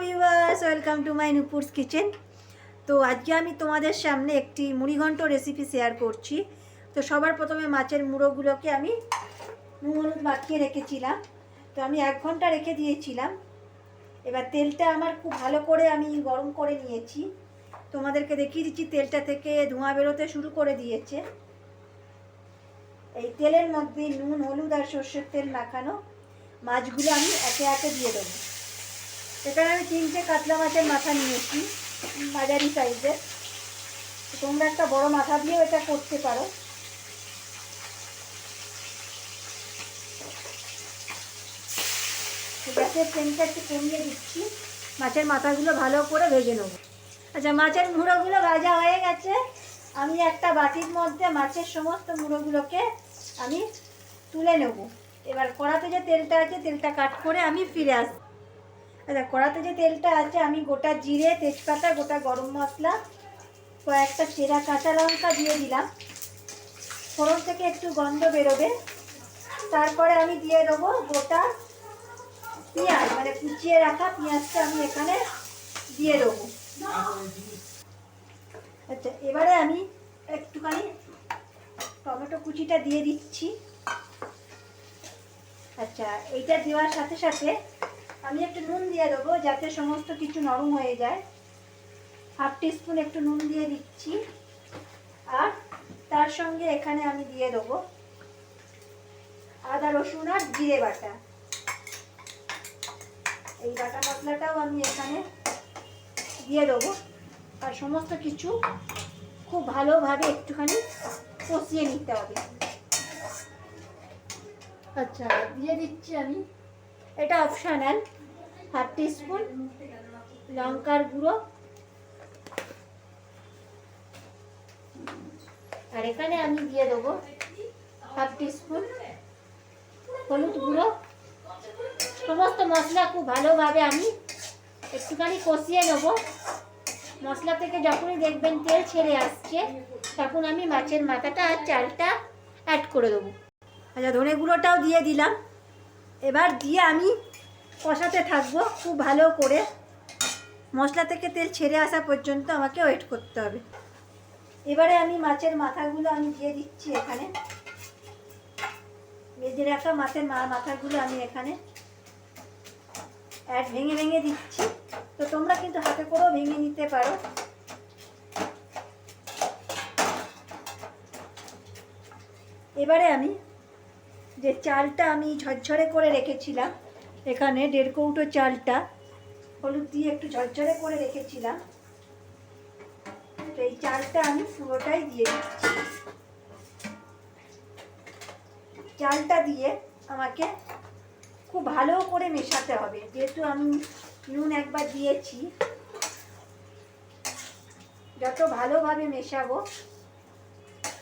Viewers, welcome to my Nupur's kitchen. তো আজকে আমি তোমাদের সামনে একটি মুড়িঘণ্ট রেসিপি শেয়ার করছি। তো সবার প্রথমে মাছের মুড়োগুলোকে আমি নুন হলুদ মাখিয়ে রেখেছিলাম। তো আমি 1 ঘন্টা রেখে দিয়েছিলাম। এবার তেলটা আমার খুব ভালো করে আমি গরম করে নিয়েছি। তোমাদেরকে দেখিয়ে দিচ্ছি, তেলটা থেকে ধোঁয়া বেরোতে শুরু করে দিয়েছে। এই তেলের মধ্যে নুন হলুদ আর সর্ষের তেল মাখানো মাছগুলো আমি একে একে দিয়ে দেবো। এখানে আমি 3টে কাতলা মাছের মাথা নিয়েছি, মাঝারি সাইজের। তোমরা একটা বড় মাথা দিয়েও এটা করতে পারো। গ্যাসের ফ্লেমটা একটু কমিয়ে দিচ্ছি, মাছের মাথাগুলো ভালো করে ভেজে নেব। আচ্ছা, মাছের মুড়োগুলো ভাজা হয়ে গেছে। আমি একটা বাটির মধ্যে মাছের সমস্ত মুড়োগুলোকে আমি তুলে নেব। এবার কড়াতে যে তেলটা আছে, তেলটা কাট করে আমি ফিরে আসবো। আচ্ছা, কড়াতে যে তেলটা আছে, আমি গোটা জিরে, তেজপাতা, গোটা গরম মশলা, কয়েকটা চেরা কাঁচা লঙ্কা দিয়ে দিলাম। ফোড়ন থেকে একটু গন্ধ বেরোবে, তারপরে আমি দিয়ে দেবো গোটা পেঁয়াজ, মানে কুচিয়ে রাখা পেঁয়াজটা আমি এখানে দিয়ে দেবো। আচ্ছা, এবারে আমি একটুখানি টমেটো কুচিটা দিয়ে দিচ্ছি। আচ্ছা, এইটা দেওয়ার সাথে সাথে আমি একটু নুন দিয়ে দেবো, যাতে সমস্ত কিছু নরম হয়ে যায়। 1/2 টিস্পুন একটু নুন দিয়ে দিচ্ছি। আর তার সঙ্গে এখানে আমি দিয়ে দেবো আদা রসুন আর জিরে বাটা। এই বাটা মশলাটাও আমি এখানে দিয়ে দেবো। আর সমস্ত কিছু খুব ভালোভাবে একটুখানি কষিয়ে নিতে হবে। আচ্ছা, দিয়ে দিচ্ছি আমি, এটা অপশনাল, 1/2 টিস্পুন লঙ্কার গুঁড়ো। আর এখানে আমি দিয়ে দেবো 1/2 টিস্পুন হলুদ গুঁড়ো। সমস্ত মশলা খুব ভালোভাবে আমি একটুখানি কষিয়ে নেব। মশলা থেকে যখনই দেখবেন তেল ছেড়ে আসছে, তখন আমি মাছের মাথাটা আর চালটা অ্যাড করে দেবো। আচ্ছা, ধনে গুঁড়োটাও দিয়ে দিলাম। এবার দিয়ে আমি কষাতে থাকবো খুব ভালো করে। মশলা থেকে তেল ছেড়ে আসা পর্যন্ত আমাকে ওয়েট করতে হবে। এবারে আমি মাছের মাথাগুলো আমি দিয়ে দিচ্ছি এখানে। ভেজে রাখা মাছের মাথাগুলো আমি এখানে ভেঙে ভেঙে দিচ্ছি। তো তোমরা কিন্তু হাতে করেও ভেঙে নিতে পারো। এবারে আমি যে চালটা আমি ঝরঝরে করে রেখেছিলাম, এখানে 1.5 কৌটো চালটা হলুদ দিয়ে একটু ঝরঝরে করে রেখেছিলাম। তো এই চালটা আমি পুরোটাই দিয়ে দিচ্ছি। চালটা দিয়ে আমাকে খুব ভালো করে মেশাতে হবে, যেহেতু আমি নুন একবার দিয়েছি। যত ভালোভাবে মেশাবো,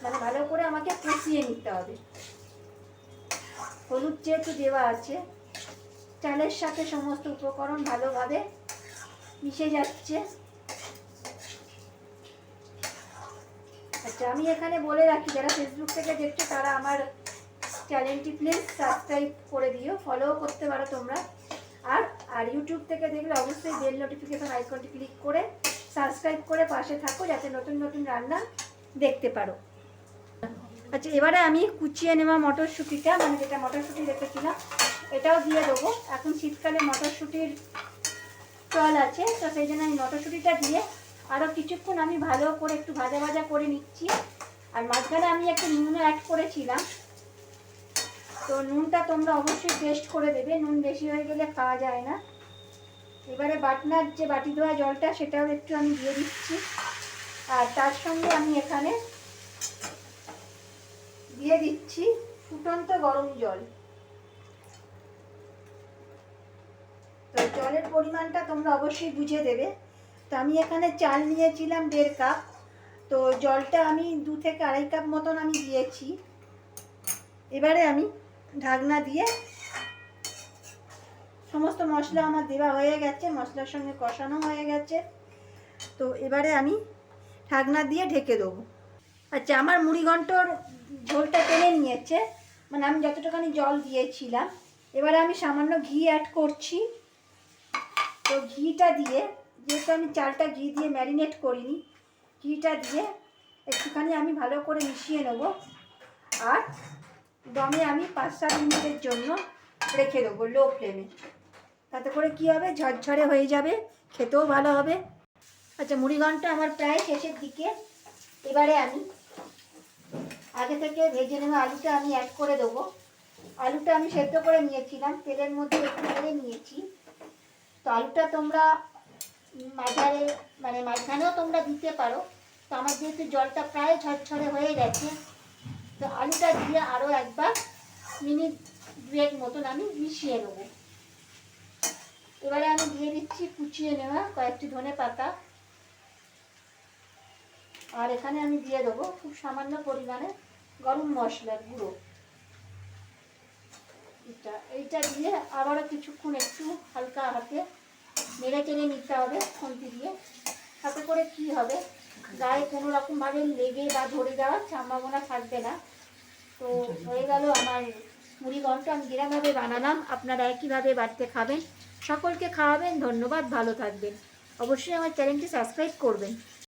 মানে ভালো করে আমাকে কষিয়ে নিতে হবে। হলুদ যেহেতু দেওয়া আছে, চালের সাথে সমস্ত উপকরণ ভালোভাবে মিশে যাচ্ছে। আচ্ছা, আমি এখানে বলে রাখি, যারা ফেসবুক থেকে দেখছো তারা আমার চ্যানেলটি প্লিজ সাবস্ক্রাইব করে দিও, ফলো করতে পারো তোমরা। আর ইউটিউব থেকে দেখলে অবশ্যই বেল নোটিফিকেশন আইকনটি ক্লিক করে সাবস্ক্রাইব করে পাশে থাকো, যাতে নতুন নতুন রান্না দেখতে পারো। আচ্ছা, এবারে আমি কুচিয়ে নেওয়া মটরশুঁটিটা, মানে যেটা মটরশুঁটি রেখেছিলাম, এটাও দিয়ে দেবো। এখন শীতকালে মটরশুঁটির চল আছে, তো সেই জন্য আমি মটরশুঁটিটা দিয়ে আরও কিছুক্ষণ আমি ভালো করে একটু ভাজা ভাজা করে নিচ্ছি। আর মাঝখানে আমি একটু নুনও অ্যাড করেছিলাম। তো নুনটা তোমরা অবশ্যই টেস্ট করে দেবে, নুন বেশি হয়ে গেলে খাওয়া যায় না। এবারে বাটনার যে বাটি ধোয়া জলটা, সেটাও একটু আমি দিয়ে দিচ্ছি। আর তার সঙ্গে আমি এখানে দিয়ে দিচ্ছি ফুটন্ত গরম জল। তো জলের পরিমাণটা তোমরা অবশ্যই বুঝে দেবে। তো আমি এখানে চাল নিয়েছিলাম 1.5 কাপ। তো জলটা আমি 2 থেকে 2.5 কাপ মতন আমি দিয়েছি। এবারে আমি ঢাকনা দিয়ে, সমস্ত মশলা আমার দেওয়া হয়ে গেছে, মশলার সঙ্গে কষানো হয়ে গেছে। তো এবারে আমি ঢাকনা দিয়ে ঢেকে দেবো। আচ্ছা, আমার মুড়িঘণ্টর ঝোলটা টেনে নিয়েছে, মানে আমি যতটুখানি জল দিয়েছিলাম। এবারে আমি সামান্য ঘি অ্যাড করছি। তো ঘিটা দিয়ে, যেহেতু আমি চালটা ঘি দিয়ে ম্যারিনেট করিনি, ঘিটা দিয়ে একটুখানি আমি ভালো করে মিশিয়ে নেব। আর দমে আমি 5-7 মিনিটের জন্য রেখে দেবো লো ফ্লেমে। তাতে করে কী হবে, ঝরঝরে হয়ে যাবে, খেতেও ভালো হবে। আচ্ছা, মুড়িঘণ্টটা আমার প্রায় শেষের দিকে। এবারে আমি আগে থেকে ভেজে নেওয়া আলুটা আমি অ্যাড করে দেবো। আলুটা আমি সেদ্ধ করে নিয়েছিলাম, তেলের মধ্যে একটু করে নিয়েছি। তো আলুটা তোমরা মাঝারে মানে মাঝখানেও তোমরা দিতে পারো। তো আমার যেহেতু জলটা প্রায় ঝরঝরে হয়ে গেছে, তো আলুটা দিয়ে আরও একবার মিনিট 2 মতন আমি মিশিয়ে নেবো। এবারে আমি দিয়ে দিচ্ছি কুচিয়ে নেওয়া কয়েকটি ধনেপাতা। আর এখানে আমি দিয়ে দেবো খুব সামান্য পরিমাণে গরম মশলার গুঁড়ো। এইটা দিয়ে আবারও কিছুক্ষণ একটু হালকা হাতে নেড়ে চেড়ে নিতে হবে খুন্তি দিয়ে। তাতে করে কি হবে, গায়ে কোনো রকমভাবে লেগে বা ধরে যাওয়ার সম্ভাবনা থাকবে না। তো হয়ে গেল আমার মুড়িঘণ্ট। আমি যেরকমভাবে বানালাম আপনারা একইভাবে বাড়িতে খাবেন, সকলকে খাওয়াবেন। ধন্যবাদ, ভালো থাকবেন। অবশ্যই আমার চ্যানেলটি সাবস্ক্রাইব করবেন।